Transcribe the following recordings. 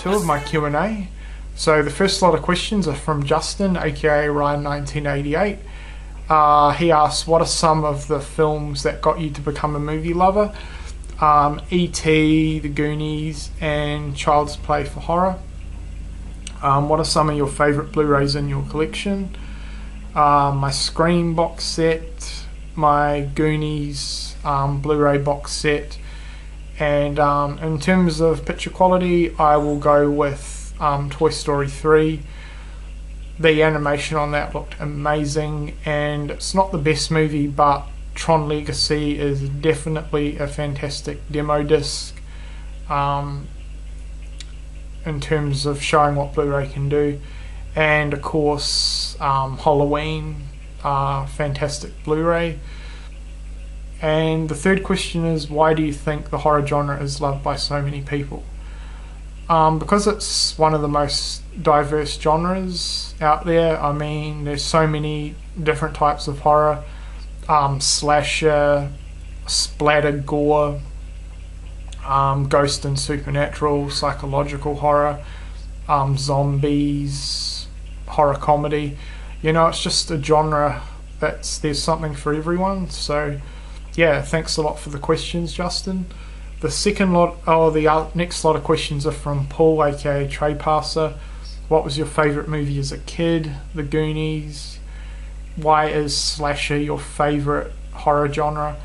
2 of my Q&A. So the first lot of questions are from Justin, aka Ryan1988. He asks, what are some of the films that got you to become a movie lover? E.T., The Goonies, and Child's Play for horror. What are some of your favourite Blu-rays in your collection? My Scream box set, my Goonies Blu-ray box set, and in terms of picture quality, I will go with Toy Story 3. The animation on that looked amazing, and it's not the best movie, but Tron Legacy is definitely a fantastic demo disc in terms of showing what Blu-ray can do. And of course Halloween, fantastic Blu-ray. And the third question is, why do you think the horror genre is loved by so many people? Because it's one of the most diverse genres out there. I mean, there's so many different types of horror. Slasher, splatter gore, ghost and supernatural, psychological horror, zombies, horror comedy. You know, it's just a genre there's something for everyone. So yeah, thanks a lot for the questions, Justin. The next lot of questions are from Paul, aka Trey Passer. What was your favourite movie as a kid? The Goonies. Why is slasher your favourite horror genre?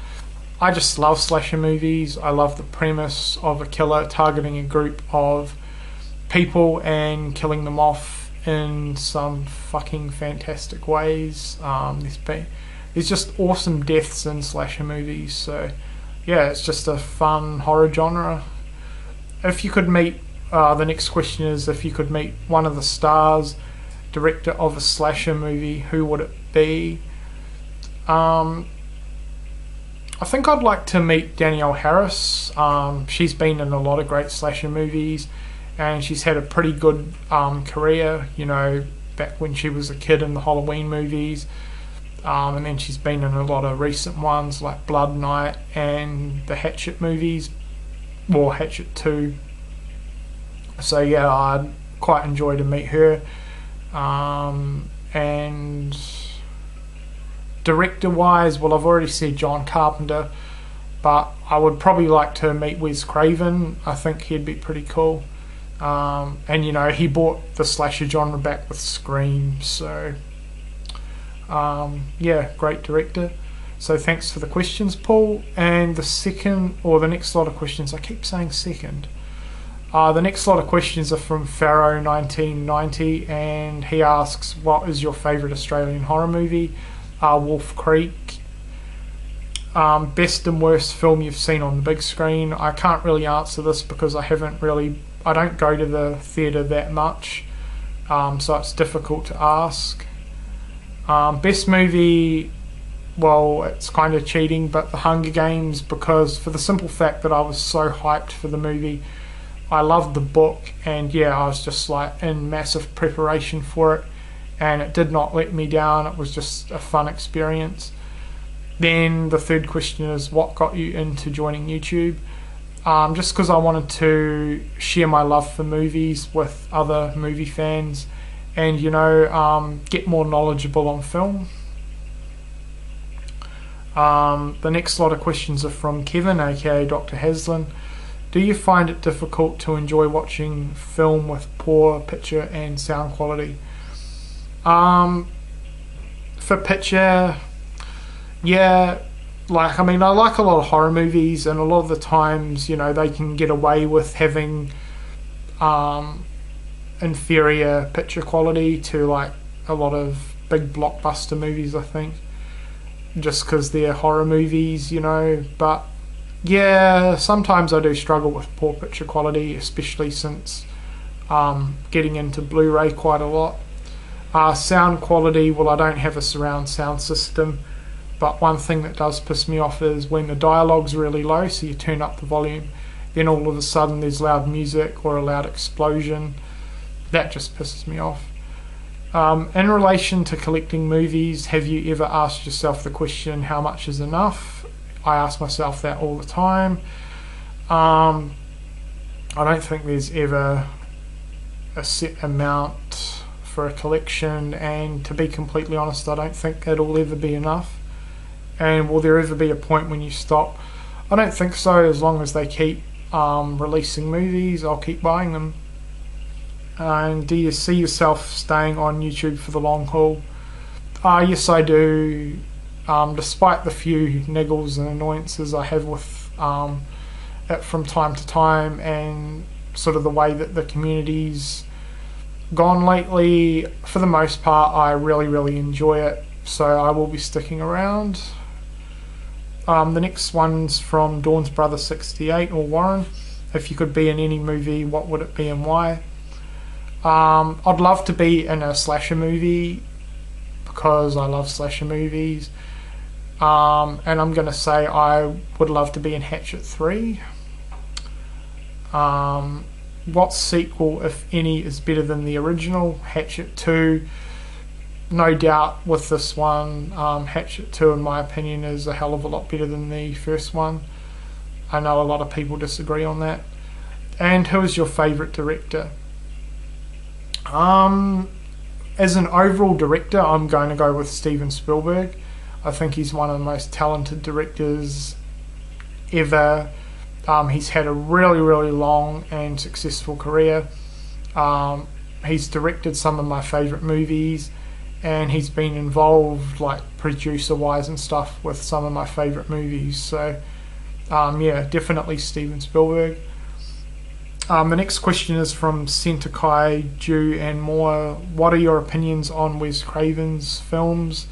I just love slasher movies. I love the premise of a killer targeting a group of people and killing them off in some fucking fantastic ways. There's just awesome deaths in slasher movies. So yeah, it's just a fun horror genre. If you could meet, the next question is, if you could meet one of the stars, director of a slasher movie, who would it be? I think I'd like to meet Danielle Harris. She's been in a lot of great slasher movies, and she's had a pretty good career, you know, back when she was a kid in the Halloween movies. And then she's been in a lot of recent ones like Blood Night and the Hatchet movies, or Hatchet 2. So yeah, I'd quite enjoy to meet her. And director wise, well, I've already said John Carpenter, but I would probably like to meet Wes Craven. I think he'd be pretty cool. And you know, he brought the slasher genre back with Scream, so yeah, great director. So thanks for the questions, Paul. And the next lot of questions, I keep saying second. The next lot of questions are from Pharaoh 1990, and he asks, what is your favourite Australian horror movie? Wolf Creek. Best and worst film you've seen on the big screen. I can't really answer this because I don't go to the theatre that much, so it's difficult to ask. Best movie, well, it's kind of cheating, but The Hunger Games, because for the simple fact that I was so hyped for the movie. I loved the book, and yeah, I was just like in massive preparation for it, and it did not let me down. It was just a fun experience. Then the third question is, what got you into joining YouTube? Just because I wanted to share my love for movies with other movie fans, and you know, get more knowledgeable on film. The next lot of questions are from Kevin, aka Dr. Haslin. Do you find it difficult to enjoy watching film with poor picture and sound quality? For picture, yeah, like, I mean, I like a lot of horror movies, and a lot of the times, you know, they can get away with having inferior picture quality to like a lot of big blockbuster movies, I think, just because they're horror movies, you know. But yeah, sometimes I do struggle with poor picture quality, especially since getting into Blu-ray quite a lot. Sound quality, well, I don't have a surround sound system, but one thing that does piss me off is when the dialogue's really low, so you turn up the volume, then all of a sudden there's loud music or a loud explosion. That just pisses me off. In relation to collecting movies, have you ever asked yourself the question, how much is enough? I ask myself that all the time. I don't think there's ever a set amount for a collection, and to be completely honest, I don't think it'll ever be enough. And will there ever be a point when you stop? I don't think so. As long as they keep releasing movies, I'll keep buying them. And do you see yourself staying on YouTube for the long haul? Yes, I do. Despite the few niggles and annoyances I have with it from time to time, and sort of the way that the community's gone lately, for the most part, I really enjoy it. So I will be sticking around. The next one's from Dawn's Brother 68, or Warren. If you could be in any movie, what would it be and why? I'd love to be in a slasher movie because I love slasher movies. And I'm going to say I would love to be in Hatchet 3. What sequel, if any, is better than the original? Hatchet 2. No doubt with this one, Hatchet 2 in my opinion is a hell of a lot better than the first one. I know a lot of people disagree on that. And who is your favourite director? As an overall director, I'm going to go with Steven Spielberg. I think he's one of the most talented directors ever. He's had a really long and successful career. He's directed some of my favourite movies, and he's been involved, like producer wise and stuff, with some of my favourite movies. So yeah, definitely Steven Spielberg. The next question is from Sentakai, Jew and more. What are your opinions on Wes Craven's films?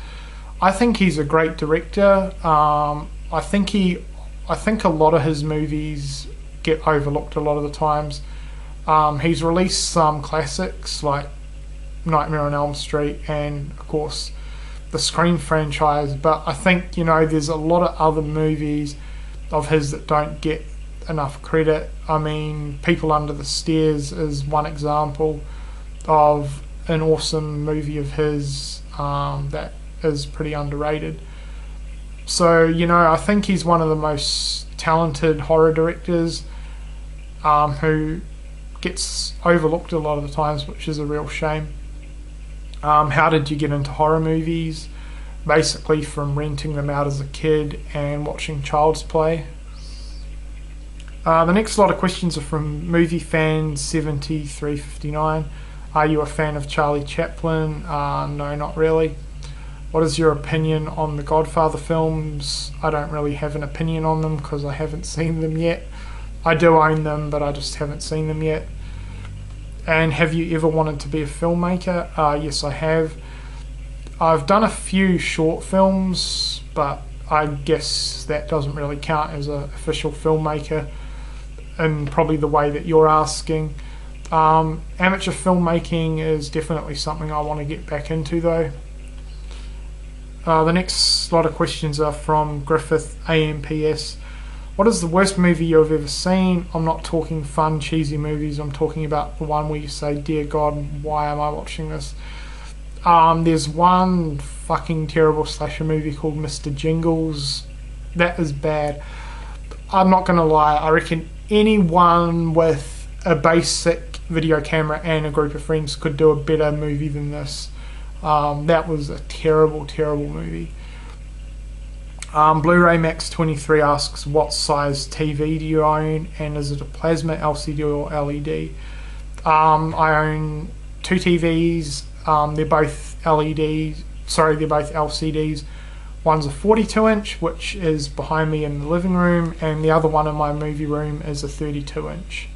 I think he's a great director. I think a lot of his movies get overlooked a lot of the times. He's released some classics like Nightmare on Elm Street and of course the Scream franchise, but I think, you know, there's a lot of other movies of his that don't get enough credit. I mean, People Under the Stairs is one example of an awesome movie of his that is pretty underrated. So, you know, I think he's one of the most talented horror directors who gets overlooked a lot of the times, which is a real shame. How did you get into horror movies? Basically from renting them out as a kid and watching Child's Play. The next lot of questions are from Movie Fan 7359. Are you a fan of Charlie Chaplin? No, not really. What is your opinion on the Godfather films? I don't really have an opinion on them because I haven't seen them yet. I do own them, but I just haven't seen them yet. And have you ever wanted to be a filmmaker? Yes, I have. I've done a few short films, but I guess that doesn't really count as an official filmmaker in probably the way that you're asking. Amateur filmmaking is definitely something I want to get back into though. The next lot of questions are from Griffith AMPS. What is the worst movie you've ever seen? I'm not talking fun, cheesy movies. I'm talking about the one where you say, dear God, why am I watching this? There's one fucking terrible slasher movie called Mr. Jingles. That is bad. I'm not going to lie. I reckon anyone with a basic video camera and a group of friends could do a better movie than this. That was a terrible movie. Blu-ray Max 23 asks, what size TV do you own, and is it a plasma, LCD or LED? I own two TVs. They're both they're both LCDs. One's a 42-inch, which is behind me in the living room, and the other one in my movie room is a 32-inch.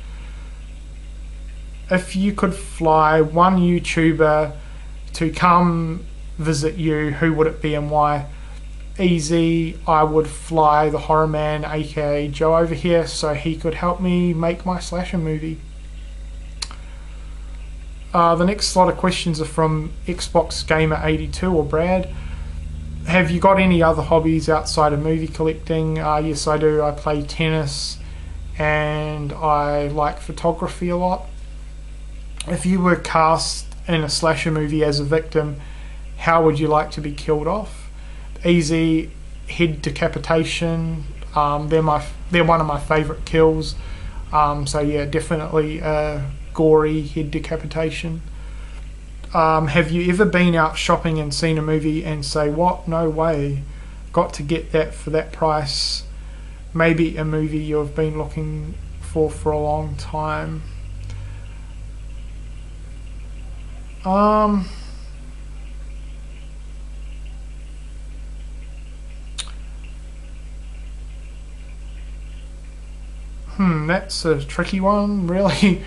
If you could fly one YouTuber to come visit you, who would it be and why? Easy. I would fly the Horror Man, aka Joe, over here so he could help me make my slasher movie. The next lot of questions are from Xbox Gamer 82 or Brad. Have you got any other hobbies outside of movie collecting? Yes, I do. I play tennis and I like photography a lot. If you were cast in a slasher movie as a victim, how would you like to be killed off? Easy. Head decapitation. They're one of my favourite kills. So yeah, definitely gory head decapitation. Have you ever been out shopping and seen a movie and say, what, no way, got to get that for that price? Maybe a movie you've been looking for a long time. That's a tricky one, really.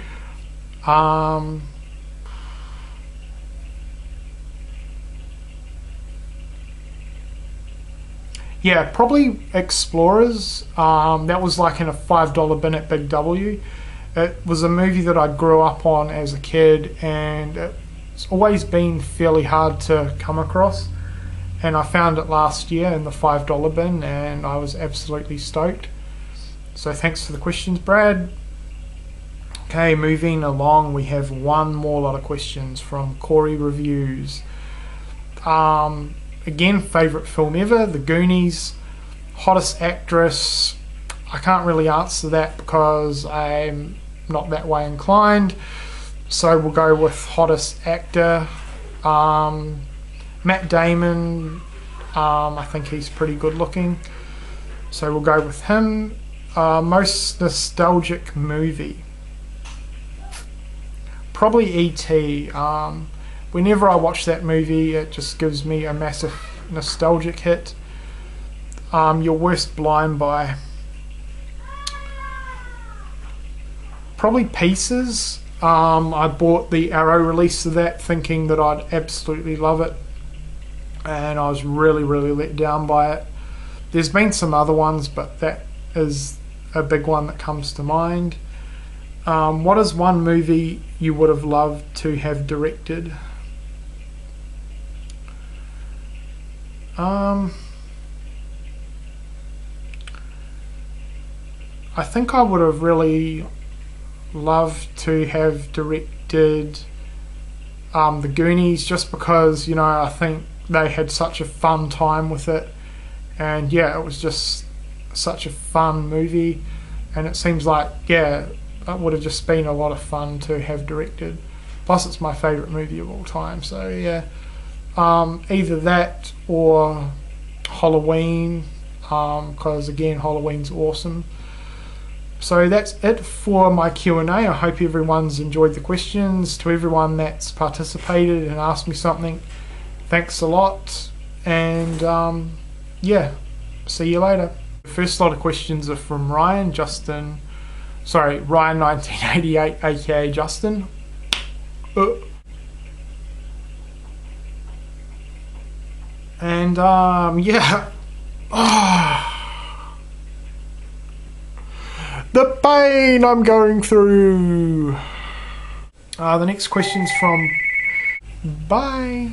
Yeah, probably Explorers. That was like in a $5 bin at Big W. It was a movie that I grew up on as a kid, and it's always been fairly hard to come across. And I found it last year in the $5 bin, and I was absolutely stoked. So thanks for the questions, Brad. Okay, moving along, we have one more lot of questions from Corey Reviews. Again, favourite film ever, The Goonies. Hottest actress, I can't really answer that because I'm not that way inclined. So we'll go with hottest actor. Matt Damon, I think he's pretty good looking. So we'll go with him. Most nostalgic movie, probably E.T. Whenever I watch that movie, it just gives me a massive nostalgic hit. Your worst blind buy, probably Pieces. I bought the Arrow release of that thinking that I'd absolutely love it, and I was really let down by it. There's been some other ones, but that is a big one that comes to mind. What is one movie you would have loved to have directed? I think I would have really loved to have directed The Goonies, just because, I think they had such a fun time with it, and yeah, it was just such a fun movie, and it seems like, yeah, it would have just been a lot of fun to have directed. Plus it's my favourite movie of all time, so yeah. Either that or Halloween, because again, Halloween's awesome. So that's it for my Q&A. I hope everyone's enjoyed the questions. To everyone that's participated and asked me something, thanks a lot, and yeah, see you later. The first lot of questions are from Ryan 1988, aka Justin. And yeah, the pain I'm going through. The next question's from Bye.